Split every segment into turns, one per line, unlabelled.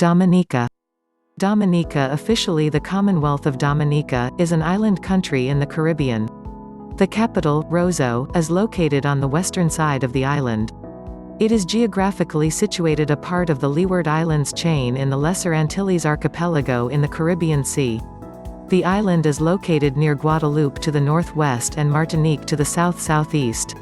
Dominica. Dominica, officially the Commonwealth of Dominica, is an island country in the Caribbean. The capital, Roseau, is located on the western side of the island. It is geographically situated a part of the Leeward Islands chain in the Lesser Antilles archipelago in the Caribbean Sea. The island is located near Guadeloupe to the northwest and Martinique to the south-southeast.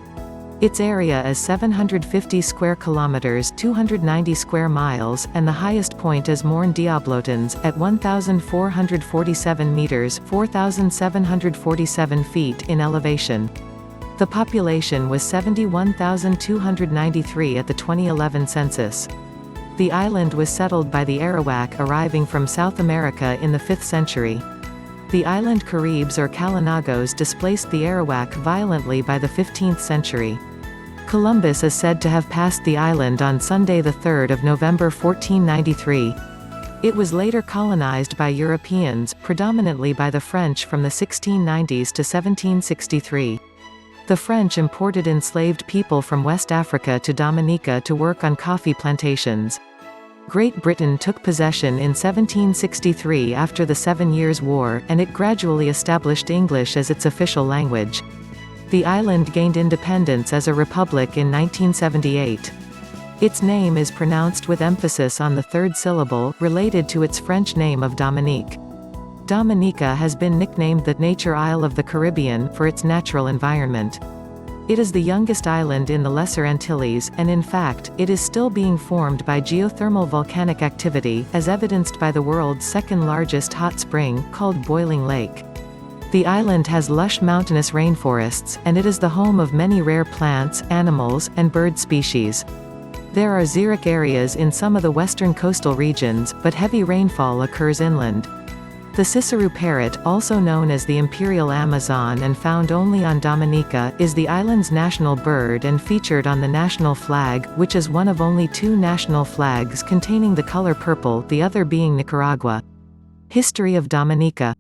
Its area is 750 square kilometers, 290 square miles, and the highest point is Morne Diablotins at 1,447 meters, 4,747 feet in elevation. The population was 71,293 at the 2011 census. The island was settled by the Arawak arriving from South America in the 5th century. The island Caribs or Kalinagos displaced the Arawak violently by the 15th century. Columbus is said to have passed the island on Sunday 3 November 1493. It was later colonized by Europeans, predominantly by the French from the 1690s to 1763. The French imported enslaved people from West Africa to Dominica to work on coffee plantations. Great Britain took possession in 1763 after the 7 Years' War, and it gradually established English as its official language. The island gained independence as a republic in 1978. Its name is pronounced with emphasis on the third syllable, related to its French name of Dominique. Dominica has been nicknamed the Nature Isle of the Caribbean for its natural environment. It is the youngest island in the Lesser Antilles, and in fact, it is still being formed by geothermal volcanic activity, as evidenced by the world's second largest hot spring, called Boiling Lake. The island has lush mountainous rainforests, and it is the home of many rare plants, animals, and bird species. There are xeric areas in some of the western coastal regions, but heavy rainfall occurs inland. The Cicero Parrot, also known as the Imperial Amazon and found only on Dominica, is the island's national bird and featured on the national flag, which is one of only 2 national flags containing the color purple, the other being Nicaragua. History of Dominica.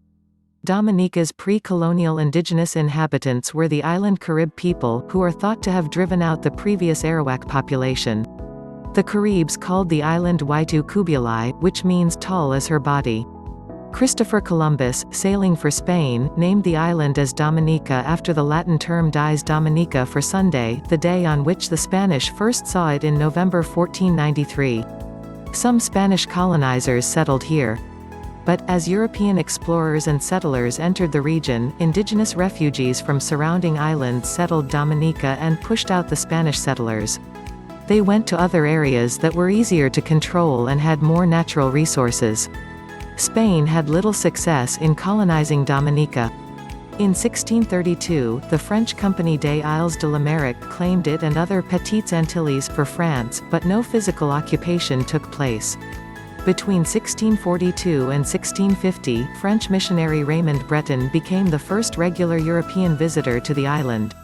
Dominica's pre-colonial indigenous inhabitants were the island Carib people, who are thought to have driven out the previous Arawak population. The Caribs called the island Waitu Kubulai, which means tall as her body. Christopher Columbus, sailing for Spain, named the island as Dominica after the Latin term dies Dominica for Sunday, the day on which the Spanish first saw it in November 1493. Some Spanish colonizers settled here. But, as European explorers and settlers entered the region, indigenous refugees from surrounding islands settled Dominica and pushed out the Spanish settlers. They went to other areas that were easier to control and had more natural resources. Spain had little success in colonizing Dominica. In 1632, the French Compagnie des Isles de l'Amérique claimed it and other Petites Antilles for France, but no physical occupation took place. Between 1642 and 1650, French missionary Raymond Breton became the first regular European visitor to the island.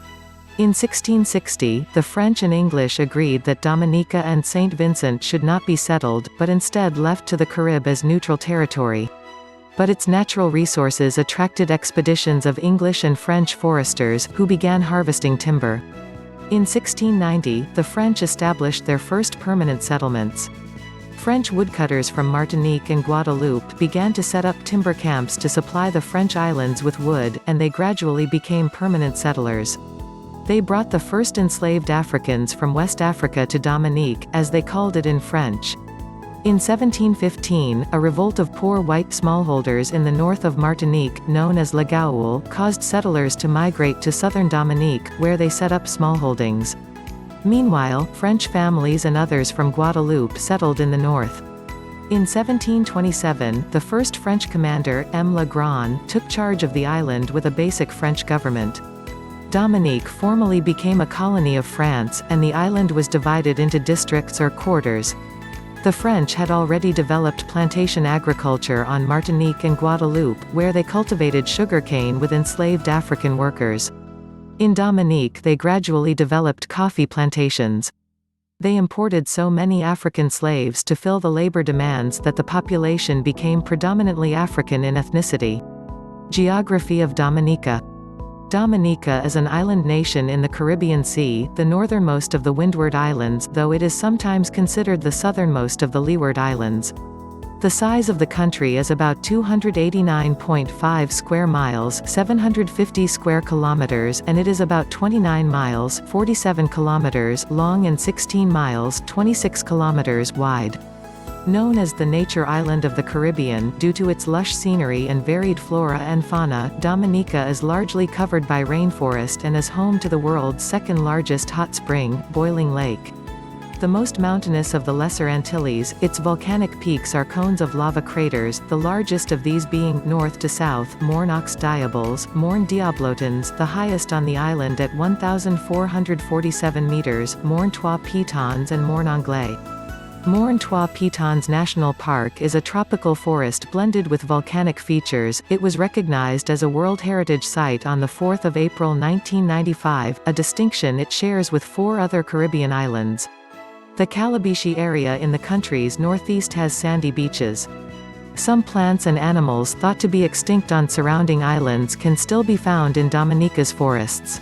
In 1660, the French and English agreed that Dominica and St. Vincent should not be settled, but instead left to the Carib as neutral territory. But its natural resources attracted expeditions of English and French foresters, who began harvesting timber. In 1690, the French established their first permanent settlements. French woodcutters from Martinique and Guadeloupe began to set up timber camps to supply the French islands with wood, and they gradually became permanent settlers. They brought the first enslaved Africans from West Africa to Dominique, as they called it in French. In 1715, a revolt of poor white smallholders in the north of Martinique, known as La Gaule, caused settlers to migrate to southern Dominique, where they set up smallholdings. Meanwhile, French families and others from Guadeloupe settled in the north. In 1727, the first French commander, M. Le Grand, took charge of the island with a basic French government. Dominique formally became a colony of France, and the island was divided into districts or quarters. The French had already developed plantation agriculture on Martinique and Guadeloupe, where they cultivated sugarcane with enslaved African workers. In Dominique they gradually developed coffee plantations. They imported so many African slaves to fill the labor demands that the population became predominantly African in ethnicity. Geography of Dominica. Dominica is an island nation in the Caribbean Sea, the northernmost of the Windward Islands, though it is sometimes considered the southernmost of the Leeward Islands. The size of the country is about 289.5 square miles, 750 square kilometers, and it is about 29 miles, 47 kilometers long and 16 miles, 26 kilometers wide. Known as the Nature Island of the Caribbean due to its lush scenery and varied flora and fauna, Dominica is largely covered by rainforest and is home to the world's second largest hot spring, Boiling Lake. The most mountainous of the Lesser Antilles, its volcanic peaks are cones of lava craters, the largest of these being, north to south, Morne aux Diables, Morne Diablotins, the highest on the island at 1,447 meters, Morne Trois Pitons and Morne Anglais. Morne Trois Pitons National Park is a tropical forest blended with volcanic features. It was recognized as a World Heritage Site on 4 April 1995, a distinction it shares with 4 other Caribbean islands. The Calabasas area in the country's northeast has sandy beaches. Some plants and animals thought to be extinct on surrounding islands can still be found in Dominica's forests.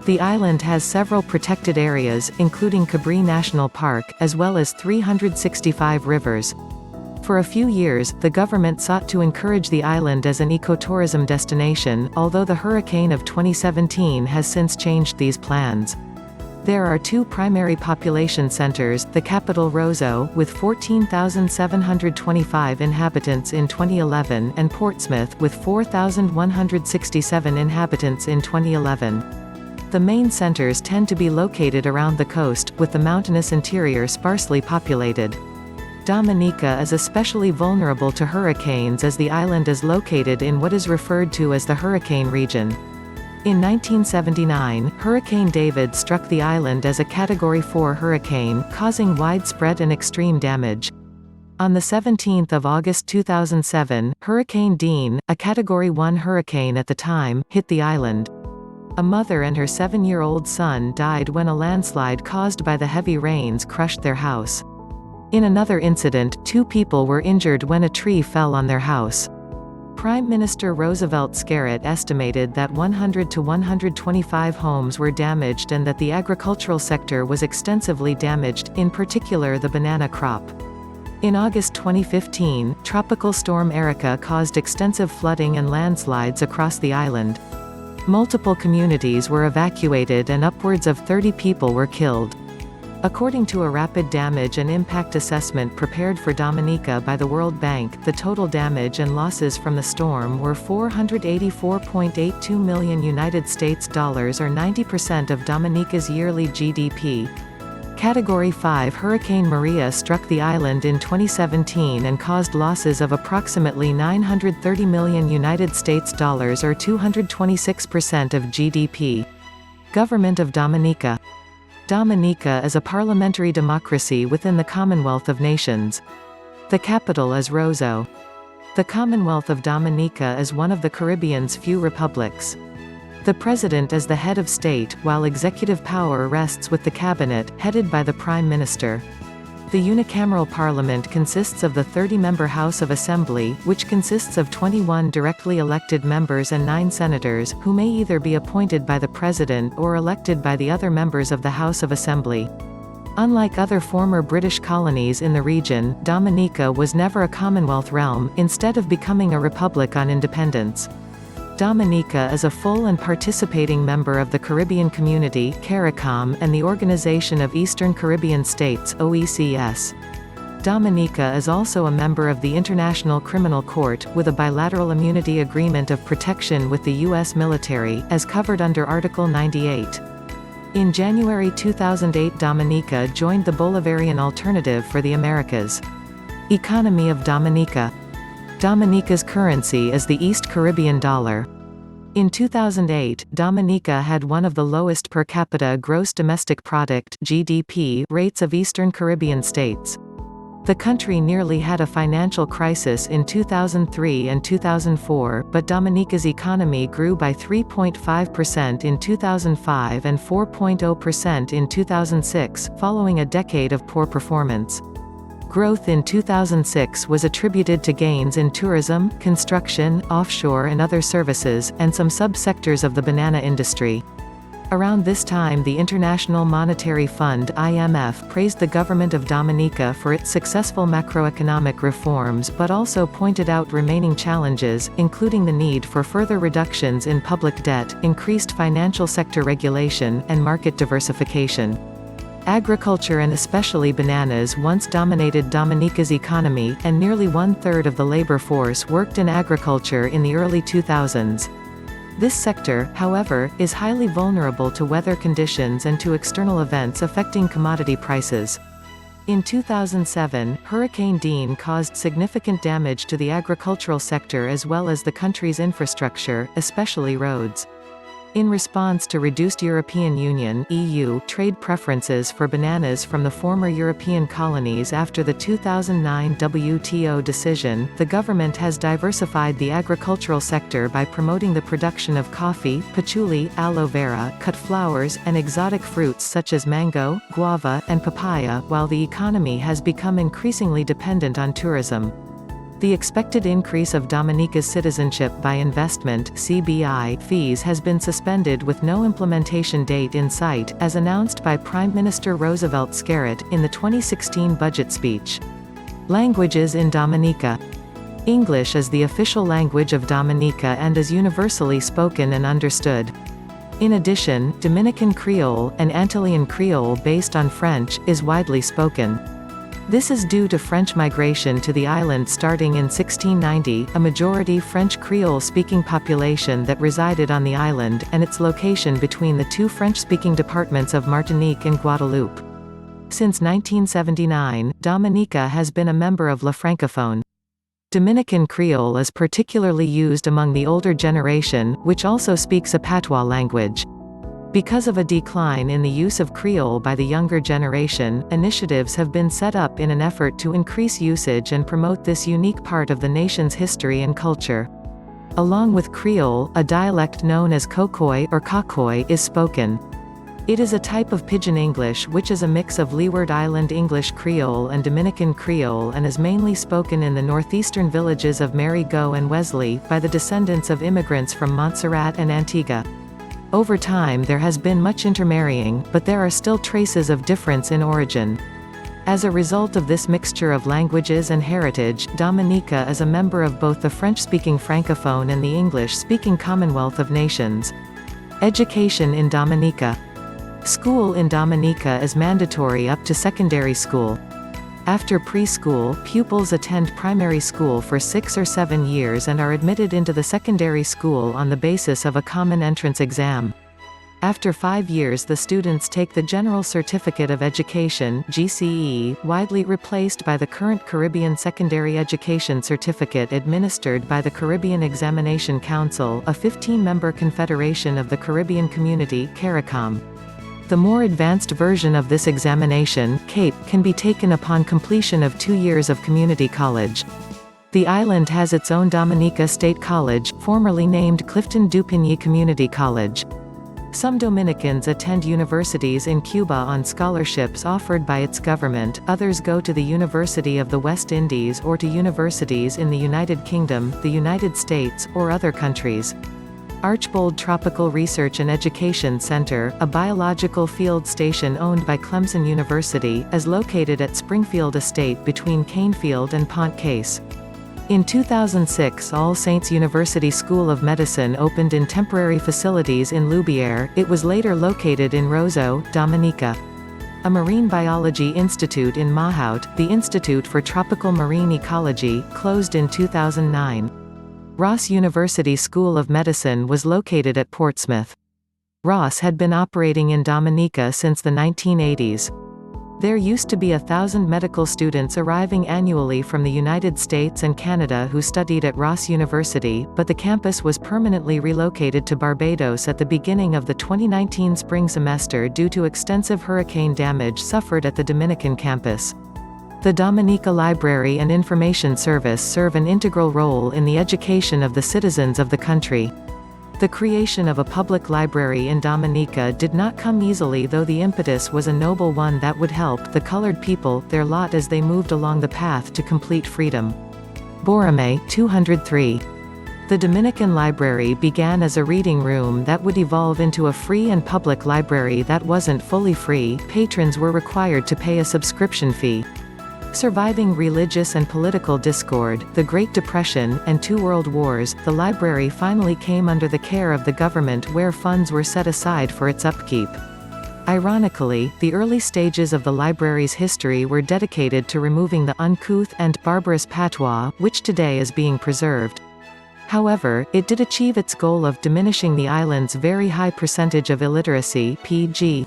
The island has several protected areas, including Cabrits National Park, as well as 365 rivers. For a few years, the government sought to encourage the island as an ecotourism destination, although the hurricane of 2017 has since changed these plans. There are 2 primary population centers, the capital Roseau, with 14,725 inhabitants in 2011, and Portsmouth, with 4,167 inhabitants in 2011. The main centers tend to be located around the coast, with the mountainous interior sparsely populated. Dominica is especially vulnerable to hurricanes as the island is located in what is referred to as the hurricane region. In 1979, Hurricane David struck the island as a Category 4 hurricane, causing widespread and extreme damage. On 17 August 2007, Hurricane Dean, a Category 1 hurricane at the time, hit the island. A mother and her 7-year-old son died when a landslide caused by the heavy rains crushed their house. In another incident, 2 people were injured when a tree fell on their house. Prime Minister Roosevelt Scarrett estimated that 100 to 125 homes were damaged and that the agricultural sector was extensively damaged, in particular the banana crop. In August 2015, Tropical Storm Erika caused extensive flooding and landslides across the island. Multiple communities were evacuated and upwards of 30 people were killed. According to a rapid damage and impact assessment prepared for Dominica by the World Bank, the total damage and losses from the storm were $484.82 million United States dollars, or 90% of Dominica's yearly GDP. Category 5 Hurricane Maria struck the island in 2017 and caused losses of approximately $930 million United States dollars, or 226% of GDP. Government of Dominica. Dominica is a parliamentary democracy within the Commonwealth of Nations. The capital is Roseau. The Commonwealth of Dominica is one of the Caribbean's few republics. The President is the head of state, while executive power rests with the cabinet, headed by the Prime Minister. The unicameral parliament consists of the 30-member House of Assembly, which consists of 21 directly elected members and 9 senators, who may either be appointed by the President or elected by the other members of the House of Assembly. Unlike other former British colonies in the region, Dominica was never a Commonwealth realm, instead of becoming a republic on independence. Dominica is a full and participating member of the Caribbean Community (CARICOM) and the Organization of Eastern Caribbean States (OECS). Dominica is also a member of the International Criminal Court, with a bilateral immunity agreement of protection with the U.S. military, as covered under Article 98. In January 2008, Dominica joined the Bolivarian Alternative for the Americas. Economy of Dominica. Dominica's currency is the East Caribbean dollar. In 2008, Dominica had one of the lowest per capita gross domestic product (GDP) rates of Eastern Caribbean states. The country nearly had a financial crisis in 2003 and 2004, but Dominica's economy grew by 3.5% in 2005 and 4.0% in 2006, following a decade of poor performance. Growth in 2006 was attributed to gains in tourism, construction, offshore and other services, and some sub-sectors of the banana industry. Around this time, the International Monetary Fund (IMF) praised the government of Dominica for its successful macroeconomic reforms but also pointed out remaining challenges, including the need for further reductions in public debt, increased financial sector regulation, and market diversification. Agriculture and especially bananas once dominated Dominica's economy, and nearly one-third of the labor force worked in agriculture in the early 2000s. This sector, however, is highly vulnerable to weather conditions and to external events affecting commodity prices. In 2007, Hurricane Dean caused significant damage to the agricultural sector as well as the country's infrastructure, especially roads. In response to reduced European Union (EU) trade preferences for bananas from the former European colonies after the 2009 WTO decision, the government has diversified the agricultural sector by promoting the production of coffee, patchouli, aloe vera, cut flowers, and exotic fruits such as mango, guava, and papaya, while the economy has become increasingly dependent on tourism. The expected increase of Dominica's Citizenship by Investment (CBI) fees has been suspended with no implementation date in sight, as announced by Prime Minister Roosevelt Scarrett in the 2016 budget speech. Languages in Dominica. English is the official language of Dominica and is universally spoken and understood. In addition, Dominican Creole, an Antillean Creole based on French, is widely spoken. This is due to French migration to the island starting in 1690, a majority French Creole-speaking population that resided on the island, and its location between the two French-speaking departments of Martinique and Guadeloupe. Since 1979, Dominica has been a member of La Francophone. Dominican Creole is particularly used among the older generation, which also speaks a patois language. Because of a decline in the use of Creole by the younger generation, initiatives have been set up in an effort to increase usage and promote this unique part of the nation's history and culture. Along with Creole, a dialect known as Khoikhoi or Khoikhoi is spoken. It is a type of Pidgin English which is a mix of Leeward Island English Creole and Dominican Creole and is mainly spoken in the northeastern villages of Marigot and Wesley, by the descendants of immigrants from Montserrat and Antigua. Over time there has been much intermarrying, but there are still traces of difference in origin. As a result of this mixture of languages and heritage, Dominica is a member of both the French-speaking Francophone and the English-speaking Commonwealth of Nations. Education in Dominica. School in Dominica is mandatory up to secondary school. After preschool, pupils attend primary school for 6 or 7 years and are admitted into the secondary school on the basis of a common entrance exam. After 5 years the students take the General Certificate of Education (GCE), widely replaced by the current Caribbean Secondary Education Certificate administered by the Caribbean Examination Council, a 15-member confederation of the Caribbean Community (CARICOM). The more advanced version of this examination, CAPE, can be taken upon completion of 2 years of community college. The island has its own Dominica State College, formerly named Clifton Dupigny Community College. Some Dominicans attend universities in Cuba on scholarships offered by its government, others go to the University of the West Indies or to universities in the United Kingdom, the United States, or other countries. Archbold Tropical Research and Education Center, a biological field station owned by Clemson University, is located at Springfield Estate between Canefield and Pont Case. In 2006 All Saints University School of Medicine opened in temporary facilities in Loubière. It was later located in Roseau, Dominica. A Marine Biology Institute in Mahout, the Institute for Tropical Marine Ecology, closed in 2009. Ross University School of Medicine was located at Portsmouth. Ross had been operating in Dominica since the 1980s. There used to be 1,000 medical students arriving annually from the United States and Canada who studied at Ross University, but the campus was permanently relocated to Barbados at the beginning of the 2019 spring semester due to extensive hurricane damage suffered at the Dominican campus. The Dominica Library and Information Service serve an integral role in the education of the citizens of the country. The creation of a public library in Dominica did not come easily, though the impetus was a noble one that would help the colored people, their lot as they moved along the path to complete freedom. Borromée, 203. The Dominican Library began as a reading room that would evolve into a free and public library that wasn't fully free. Patrons were required to pay a subscription fee. Surviving religious and political discord, the Great Depression, and 2 world wars, the library finally came under the care of the government, where funds were set aside for its upkeep. Ironically, the early stages of the library's history were dedicated to removing the uncouth and barbarous patois, which today is being preserved. However, it did achieve its goal of diminishing the island's very high percentage of illiteracy, pg.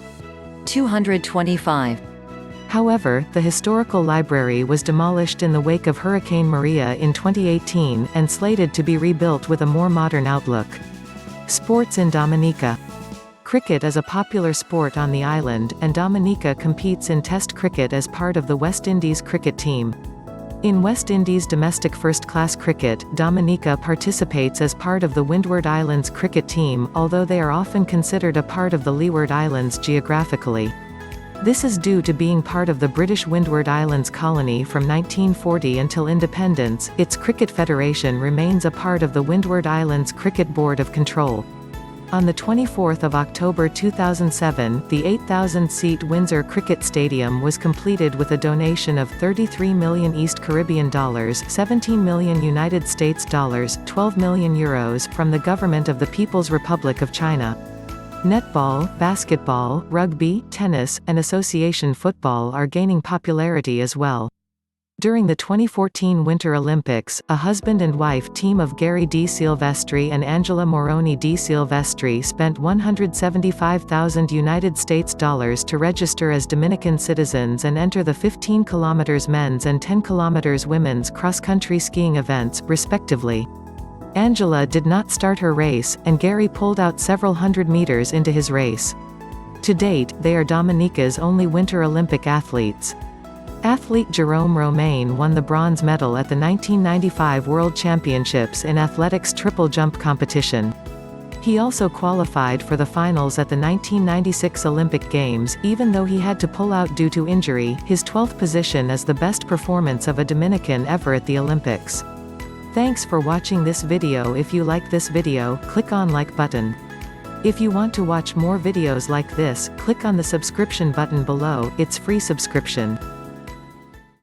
225.
However, the historical library was demolished in the wake of Hurricane Maria in 2018, and slated to be rebuilt with a more modern outlook. Sports in Dominica. Cricket is a popular sport on the island, and Dominica competes in Test cricket as part of the West Indies cricket team. In West Indies domestic first-class cricket, Dominica participates as part of the Windward Islands cricket team, although they are often considered a part of the Leeward Islands geographically. This is due to being part of the British Windward Islands colony from 1940 until independence. Its cricket federation remains a part of the Windward Islands Cricket Board of Control. On 24 October 2007, the 8,000-seat Windsor Cricket Stadium was completed with a donation of $33 million East Caribbean dollars, $17 million United States dollars, €12 million from the government of the People's Republic of China. Netball, basketball, rugby, tennis, and association football are gaining popularity as well. During the 2014 Winter Olympics, a husband and wife team of Gary D. Silvestri and Angela Moroni D. Silvestri spent $175,000 United States dollars to register as Dominican citizens and enter the 15 km men's and 10 km women's cross-country skiing events, respectively. Angela did not start her race, and Gary pulled out several hundred meters into his race. To date, they are Dominica's only Winter Olympic athletes. Athlete Jerome Romain won the bronze medal at the 1995 World Championships in athletics triple jump competition. He also qualified for the finals at the 1996 Olympic Games, even though he had to pull out due to injury. His 12th position is the best performance of a Dominican ever at the Olympics. Thanks for watching this video. If you like this video, click on like button. If you want to watch more videos like this, click on the subscription button below. It's free subscription.